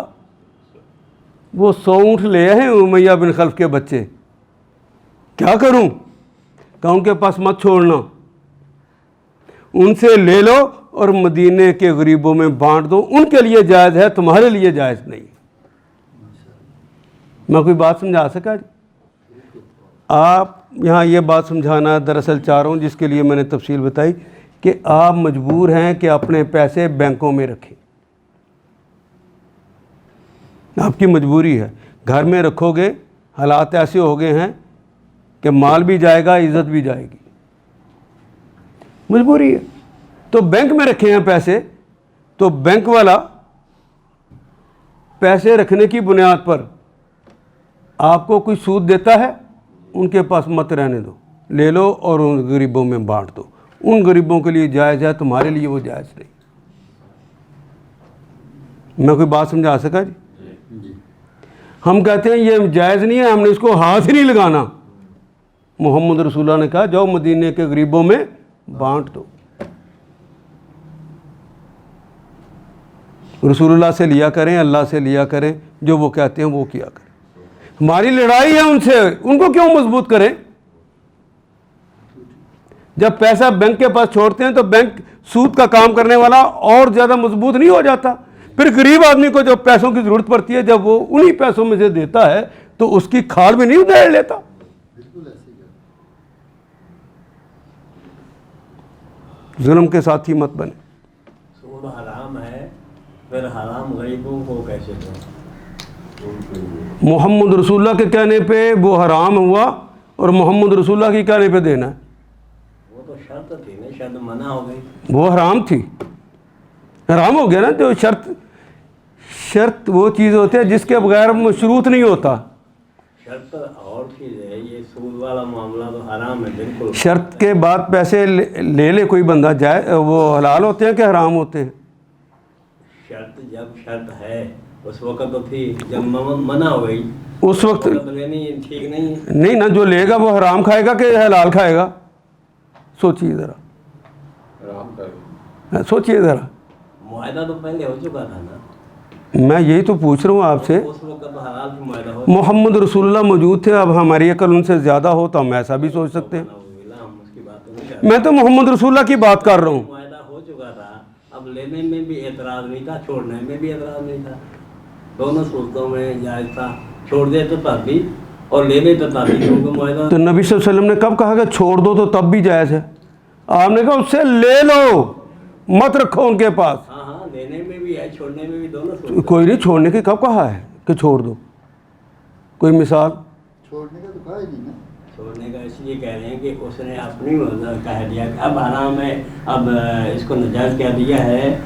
[SPEAKER 2] وہ 100 اونٹ لے آئے ہیں امیہ بن خلف کے بچے، کیا کروں؟ کہ ان کے پاس مت چھوڑنا، ان سے لے لو اور مدینے کے غریبوں میں بانٹ دو، ان کے لیے جائز ہے، تمہارے لیے جائز نہیں۔ میں کوئی بات سمجھا سکا جی؟ آپ یہاں یہ بات سمجھانا دراصل چاہ رہا ہوں، جس کے لیے میں نے تفصیل بتائی کہ آپ مجبور ہیں کہ اپنے پیسے بینکوں میں رکھیں، آپ کی مجبوری ہے، گھر میں رکھو گے حالات ایسے ہو گئے ہیں کہ مال بھی جائے گا، عزت بھی جائے گی، مجبوری ہے۔ تو بینک میں رکھے ہیں پیسے، تو بینک والا پیسے رکھنے کی بنیاد پر آپ کو کوئی سود دیتا ہے، ان کے پاس مت رہنے دو، لے لو اور ان غریبوں میں بانٹ دو، ان غریبوں کے لیے جائز ہے، تمہارے لیے وہ جائز نہیں۔ میں کوئی بات سمجھا سکا جی؟ ہم کہتے ہیں یہ جائز نہیں ہے، ہم نے اس کو ہاتھ ہی نہیں لگانا۔ محمد رسول اللہ نے کہا جاؤ مدینے کے غریبوں میں بانٹ دو، رسول اللہ سے لیا کریں، اللہ سے لیا کریں، جو وہ کہتے ہیں وہ کیا کریں۔ ہماری لڑائی ہے ان سے، ان کو کیوں مضبوط کریں؟ جب پیسہ بینک کے پاس چھوڑتے ہیں تو بینک سود کا کام کرنے والا اور زیادہ مضبوط نہیں ہو جاتا؟ پھر غریب آدمی کو جب پیسوں کی ضرورت پڑتی ہے، جب وہ انہی پیسوں میں سے دیتا ہے تو اس کی کھال بھی نہیں ادھیڑ لیتا۔ ظلم کے ساتھی مت بنے۔
[SPEAKER 5] سود حرام ہے، پھر حرام غریبوں کو کیسے دیں؟
[SPEAKER 2] محمد رسول اللہ کے کہنے پہ وہ حرام ہوا اور محمد رسول اللہ کے کہنے پہ دینا ہے،
[SPEAKER 5] وہ تو شرط تھی نا، شرط منع ہو گئی،
[SPEAKER 2] وہ حرام تھی، حرام ہو گیا نا۔ جو شرط وہ چیز ہوتی ہے جس کے بغیر مشروط نہیں ہوتا۔
[SPEAKER 5] شرط اور چیز ہے، یہ سود والا معاملہ تو حرام ہے بالکل۔
[SPEAKER 2] شرط کے بعد پیسے لے لے کوئی بندہ جائے، وہ حلال ہوتے ہیں کہ حرام ہوتے ہیں؟
[SPEAKER 5] شرط جب شرط ہے اس وقت تو تھی، جب منع ہو گئی
[SPEAKER 2] اس وقت
[SPEAKER 5] لینی ٹھیک نہیں ہے۔
[SPEAKER 2] نہیں نا، جو لے گا وہ حرام کھائے گا کہ حلال کھائے گا؟ سوچیے ذرا،
[SPEAKER 4] آرام کر
[SPEAKER 2] سوچیے ذرا۔
[SPEAKER 5] معاہدہ تو پہلے ہو چکا تھا نا،
[SPEAKER 2] میں یہی تو پوچھ رہا ہوں آپ سے،
[SPEAKER 5] اس وقت تو حلال بھی معاہدہ ہو
[SPEAKER 2] محمد رسول اللہ موجود تھے، اب ہماری عقل ان سے زیادہ ہو تو ہم ایسا بھی سوچ سکتے ہیں۔
[SPEAKER 5] ہم اس کی بات تو نہیں کر رہے،
[SPEAKER 2] میں تو محمد رسول اللہ کی بات کر رہا ہوں۔
[SPEAKER 5] معاہدہ ہو چکا تھا، اب لینے میں بھی اعتراض نہیں تھا، چھوڑنے میں بھی اعتراض نہیں تھا، دونوں صورتوں میں جائز تھا، چھوڑ دے تو تب بھی اور لینے تو تب بھی، کیونکہ معاہدہ
[SPEAKER 2] تو نبی صلی اللہ علیہ وسلم نے کب کہا کہ چھوڑ دو تو تب بھی جائز ہے؟ آپ نے کہا اس سے لے لو، مت رکھو ان کے پاس۔
[SPEAKER 5] ہاں ہاں، لینے میں بھی ہے، چھوڑنے میں بھی، دونوں صورتیں۔
[SPEAKER 2] کوئی نہیں، چھوڑنے کی کب کہا ہے کہ چھوڑ دو؟ کوئی مثال؟
[SPEAKER 3] چھوڑنے کا تو کہا ہی نہیں نا۔
[SPEAKER 5] چھوڑنے کا اس لیے کہہ رہے ہیں کہ اس نے اپنی کہہ دیا کہ اب حرام ہے، اب اس کو نجائز کہہ دیا ہے،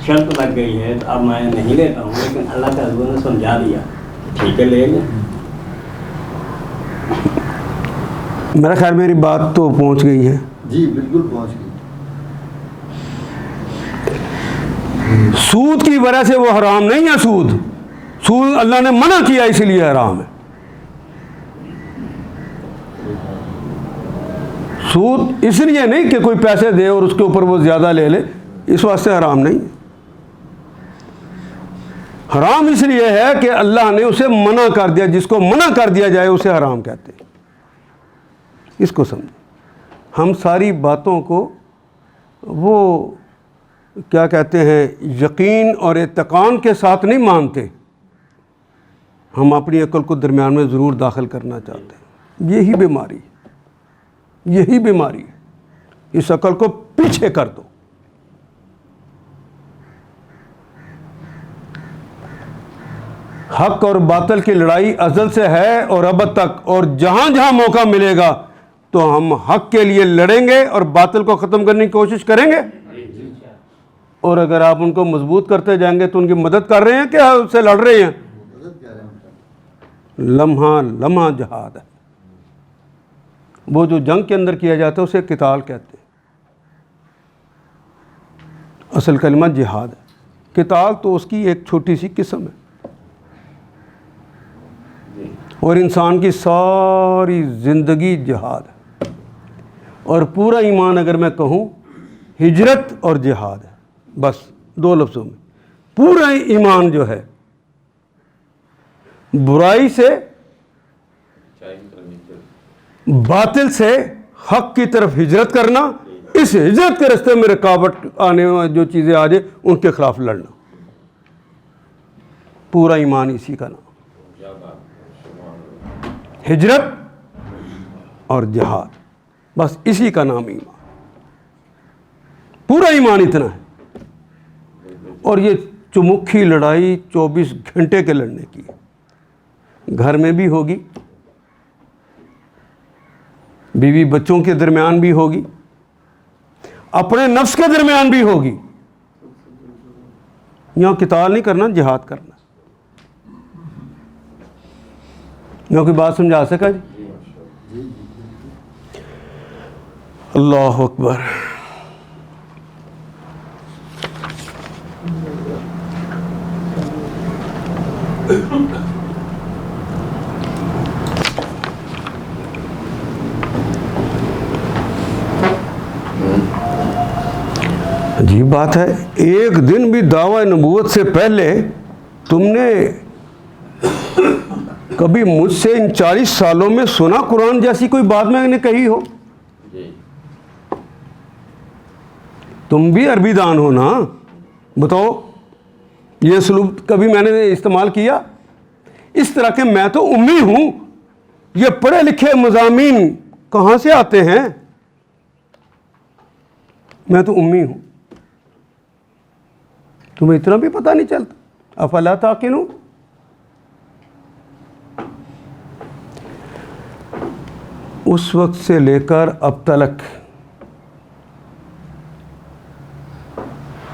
[SPEAKER 5] شرط لگ گئی ہے، تو اب میں نہیں لیتا ہوں، لیکن اللہ کے حضور نے سمجھا دیا، ٹھیک ہے لے لیں۔
[SPEAKER 2] میرا خیال میری بات تو پہنچ گئی ہے۔
[SPEAKER 3] جی بالکل پہنچ گئی۔
[SPEAKER 2] سود کی وجہ سے وہ حرام نہیں ہے، سود اللہ نے منع کیا اس لیے حرام ہے۔ سود اس لیے نہیں کہ کوئی پیسے دے اور اس کے اوپر وہ زیادہ لے لے، اس واسطے حرام نہیں ہے۔ حرام اس لیے ہے کہ اللہ نے اسے منع کر دیا، جس کو منع کر دیا جائے اسے حرام کہتے ہیں۔ اس کو سمجھیں۔ ہم ساری باتوں کو وہ کیا کہتے ہیں یقین اور اتقان کے ساتھ نہیں مانتے، ہم اپنی عقل کو درمیان میں ضرور داخل کرنا چاہتے ہیں۔ یہی بیماری ہے، یہی بیماری ہے۔ اس عقل کو پیچھے کر دو۔ حق اور باطل کی لڑائی ازل سے ہے اور ابد تک، اور جہاں جہاں موقع ملے گا تو ہم حق کے لیے لڑیں گے اور باطل کو ختم کرنے کی کوشش کریں گے۔ اور اگر آپ ان کو مضبوط کرتے جائیں گے تو ان کی مدد کر رہے ہیں کہ اس سے لڑ رہے ہیں؟ لمحہ لمحہ جہاد ہے، وہ جو جنگ کے اندر کیا جاتا ہے اسے قتال کہتے ہیں. اصل کلمہ جہاد ہے. قتال تو اس کی ایک چھوٹی سی قسم ہے. اور انسان کی ساری زندگی جہاد ہے. اور پورا ایمان اگر میں کہوں ہجرت اور جہاد ہے. بس 2 لفظوں میں پورا ایمان جو ہے برائی سے باطل سے حق کی طرف ہجرت کرنا, اس ہجرت کے راستے میں رکاوٹ آنے والی جو چیزیں آ جائے ان کے خلاف لڑنا. پورا ایمان اسی کا نام ہجرت اور جہاد, بس اسی کا نام ایمان. پورا ایمان اتنا ہے. اور یہ چمکھی لڑائی 24 گھنٹے کے لڑنے کی ہے. گھر میں بھی ہوگی, بیوی بچوں کے درمیان بھی ہوگی, اپنے نفس کے درمیان بھی ہوگی. یہاں قتال نہیں کرنا, جہاد کرنا. یہاں کوئی بات سمجھا سکا جی؟ اللہ اکبر. عجیب بات ہے, ایک دن بھی دعوی نبوت سے پہلے تم نے کبھی مجھ سے ان 40 سالوں میں سنا قرآن جیسی کوئی بات میں نے کہی ہو؟ تم بھی عربی دان ہو نا, بتاؤ یہ اسلوب کبھی میں نے استعمال کیا اس طرح کے؟ میں تو امی ہوں, یہ پڑھے لکھے مضامین کہاں سے آتے ہیں؟ میں تو امی ہوں, تمہیں اتنا بھی پتہ نہیں چلتا؟ افلا تعقلون. اس وقت سے لے کر اب تک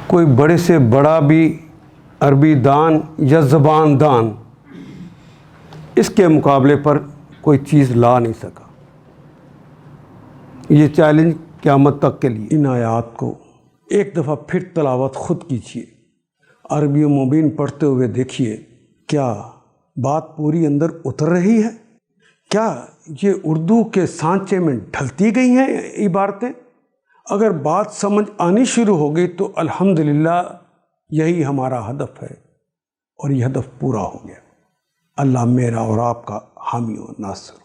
[SPEAKER 2] کوئی بڑے سے بڑا بھی عربی دان یا زبان دان اس کے مقابلے پر کوئی چیز لا نہیں سکا. یہ چیلنج قیامت تک کے لیے. ان آیات کو ایک دفعہ پھر تلاوت خود کیجیے, عربی و مبین پڑھتے ہوئے دیکھیے کیا بات پوری اندر اتر رہی ہے؟ کیا یہ اردو کے سانچے میں ڈھلتی گئی ہیں عبارتیں؟ اگر بات سمجھ آنی شروع ہو گئی تو الحمدللہ یہی ہمارا ہدف ہے, اور یہ ہدف پورا ہو گیا. اللہ میرا اور آپ کا حامی و ناصر.